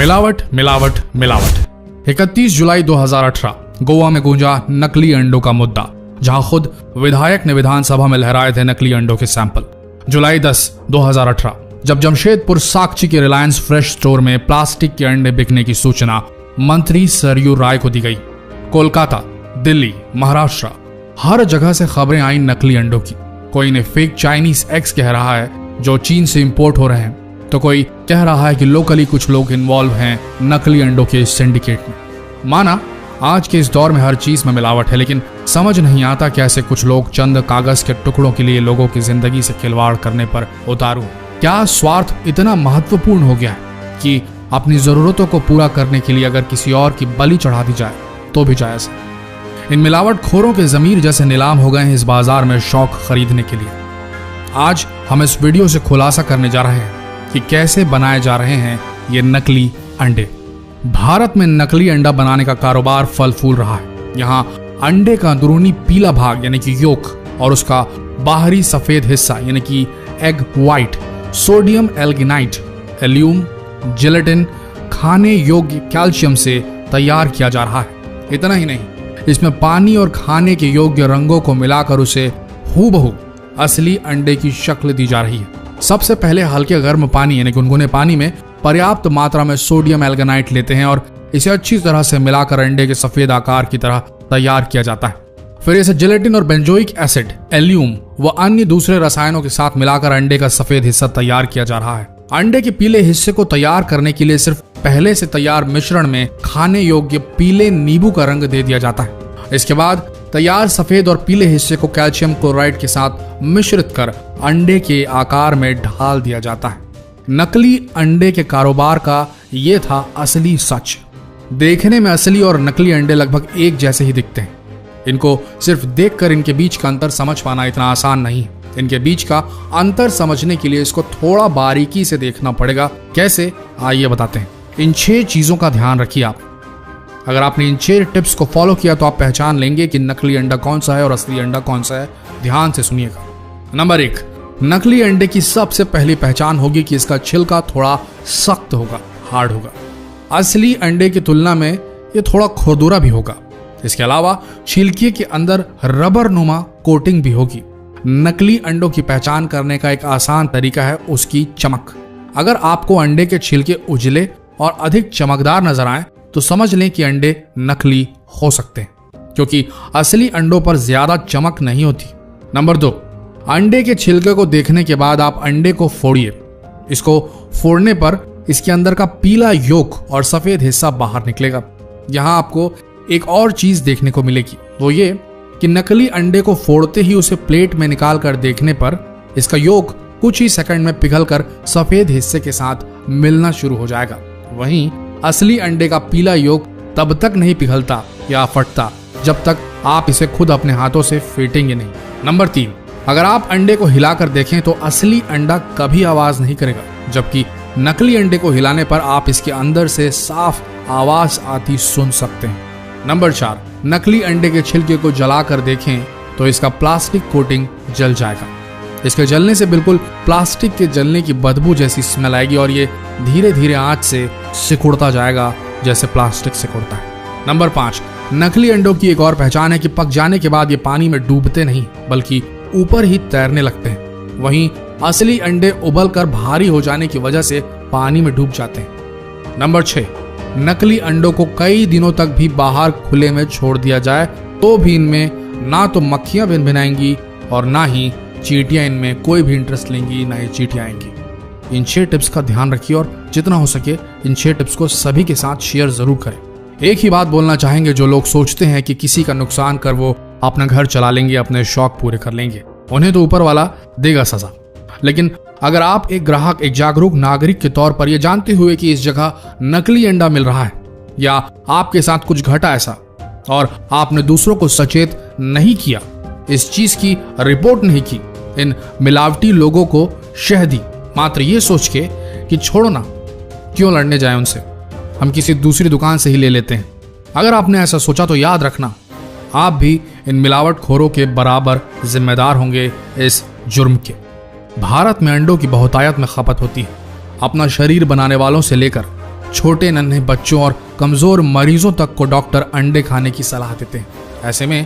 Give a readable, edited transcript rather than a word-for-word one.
मिलावट मिलावट मिलावट। 31 जुलाई 2018 गोवा में गूंजा नकली अंडों का मुद्दा, जहां खुद विधायक ने विधानसभा में लहराए थे नकली अंडों के सैंपल। जुलाई 10, 2018 जब जमशेदपुर साकची के रिलायंस फ्रेश स्टोर में प्लास्टिक के अंडे बिकने की सूचना मंत्री सरयू राय को दी गई। कोलकाता, दिल्ली, महाराष्ट्र, हर जगह से खबरें आई नकली अंडों की। कोई ने फेक चाइनीज एग्स कह रहा है जो चीन से इंपोर्ट हो रहे हैं, तो कोई कह रहा है कि लोकली कुछ लोग इन्वॉल्व हैं नकली अंडों के सिंडिकेट में। माना आज के इस दौर में हर चीज में मिलावट है, लेकिन समझ नहीं आता कैसे कुछ लोग चंद कागज के टुकड़ों के लिए लोगों की जिंदगी से खिलवाड़ करने पर उतारू। क्या स्वार्थ इतना महत्वपूर्ण हो गया है कि अपनी जरूरतों को पूरा करने के लिए अगर किसी और की बलि चढ़ा दी जाए तो भी जायज है। इन मिलावट खोरों के जमीर जैसे नीलाम हो गए हैं इस बाजार में शौक खरीदने के लिए। आज हम इस वीडियो से खुलासा करने जा रहे हैं कि कैसे बनाए जा रहे हैं ये नकली अंडे। भारत में नकली अंडा बनाने का कारोबार फल फूल रहा है। यहाँ अंडे का अंदरूनी पीला भाग यानी कि योक और उसका बाहरी सफेद हिस्सा यानी कि एग व्हाइट सोडियम एल्गिनाइट, एल्यूम, जिलेटिन, खाने योग्य कैल्शियम से तैयार किया जा रहा है। इतना ही नहीं, इसमें पानी और खाने के योग्य रंगों को मिलाकर उसे हूबहू असली अंडे की शक्ल दी जा रही है। सबसे पहले हल्के गर्म पानी यानी गुनगुने पानी में पर्याप्त मात्रा में सोडियम एल्गिनाइट लेते हैं और इसे अच्छी तरह से मिलाकर अंडे के सफेद आकार की तरह तैयार किया जाता है। फिर इसे जिलेटिन और बेंजोइक एसिड, एल्यूम व अन्य दूसरे रसायनों के साथ मिलाकर अंडे का सफेद हिस्सा तैयार किया जा रहा है। अंडे के पीले हिस्से को तैयार करने के लिए सिर्फ पहले से तैयार मिश्रण में खाने योग्य पीले नींबू का रंग दे दिया जाता है। इसके बाद तैयार सफेद और पीले हिस्से को कैल्शियम क्लोराइड के साथ मिश्रित कर अंडे के आकार में ढाल दिया जाता है। नकली अंडे के कारोबार का ये था असली सच। देखने में असली और नकली अंडे लगभग एक जैसे ही दिखते हैं। इनको सिर्फ देखकर इनके बीच का अंतर समझ पाना इतना आसान नहीं है। इनके बीच का अंतर समझने के लिए इसको थोड़ा बारीकी से देखना पड़ेगा। कैसे, आइए बताते हैं। इन 6 चीजों का ध्यान रखिए आप। अगर आपने इन 6 टिप्स को फॉलो किया तो आप पहचान लेंगे कि नकली अंडा कौन सा है और असली अंडा कौन सा है। ध्यान से सुनिएगा। नंबर 1, नकली अंडे की सबसे पहली पहचान होगी कि इसका छिलका थोड़ा सख्त होगा, हार्ड होगा। असली अंडे की तुलना में ये थोड़ा खुरदुरा भी होगा। इसके अलावा छिलके के अंदर रबर नुमा कोटिंग भी होगी। नकली अंडों की पहचान करने का एक आसान तरीका है उसकी चमक। अगर आपको अंडे के छिलके उजले और अधिक चमकदार नजर आए तो समझ लें कि अंडे नकली हो सकते हैं, क्योंकि असली अंडों पर ज्यादा चमक नहीं होती। नंबर 2, अंडे के छिलके को देखने के बाद आप अंडे को फोड़िए। इसको फोड़ने पर इसके अंदर का पीला योक और सफेद हिस्सा बाहर निकलेगा। यहाँ आपको एक और चीज देखने को मिलेगी, वो ये कि नकली अंडे को फोड़ते ही उसे प्लेट में निकाल कर देखने पर इसका योक कुछ ही सेकंड में पिघलकर सफेद हिस्से के साथ मिलना शुरू हो जाएगा। वहीं असली अंडे का पीला योक तब तक नहीं पिघलता या फटता जब तक आप इसे खुद अपने हाथों से फेंटेंगे नहीं। नंबर 3, अगर आप अंडे को हिलाकर देखें तो असली अंडा कभी आवाज नहीं करेगा, जबकि नकली अंडे को हिलाने पर आप इसके अंदर से साफ आवाज आती सुन सकते हैं। नंबर 4, नकली अंडे के छिलके को जलाकर देखें तो इसका प्लास्टिक कोटिंग जल जाएगा। इसके जलने से बिल्कुल प्लास्टिक के जलने की बदबू जैसी स्मेल आएगी और ये धीरे धीरे आंच से सिकुड़ता जाएगा जैसे प्लास्टिक सिकुड़ता है। नंबर 5, नकली अंडों की एक और पहचान है कि पक जाने के बाद ये पानी में डूबते नहीं बल्कि ऊपर ही तैरने लगते हैं। वहीं असली अंडे उबलकर भारी हो जाने की वजह से पानी में डूब जाते हैं। नंबर 6, नकली अंडों को कई दिनों तक भी बाहर खुले में छोड़ दिया जाए तो भी इनमें ना तो मक्खियां भिनभिनाएंगी और ना ही चींटियां इनमें कोई भी इंटरेस्ट लेंगी, ना ही चींटियां आएंगी। इन 6 टिप्स का ध्यान रखिए और जितना हो सके इन 6 टिप्स को सभी के साथ शेयर जरूर करें। एक ही बात बोलना चाहेंगे, जो लोग सोचते हैं कि किसी का नुकसान कर वो अपना घर चला लेंगे, अपने शौक पूरे कर लेंगे, उन्हें तो ऊपर वाला देगा सजा। लेकिन अगर आप एक ग्राहक, एक जागरूक नागरिक के तौर पर यह जानते हुए कि इस जगह नकली अंडा मिल रहा है या आपके साथ कुछ घटा ऐसा और आपने दूसरों को सचेत नहीं किया, इस चीज की रिपोर्ट नहीं की, इन मिलावटी लोगों को शह दी मात्र ये सोच के कि छोड़ो ना, क्यों लड़ने जाए उनसे, हम किसी दूसरी दुकान से ही ले लेते हैं। अगर आपने ऐसा सोचा तो याद रखना, आप भी इन मिलावट खोरों के बराबर जिम्मेदार होंगे इस जुर्म के। भारत में अंडों की बहुतायत में खपत होती है। अपना शरीर बनाने वालों से लेकर छोटे नन्हे बच्चों और कमजोर मरीजों तक को डॉक्टर अंडे खाने की सलाह देते हैं। ऐसे में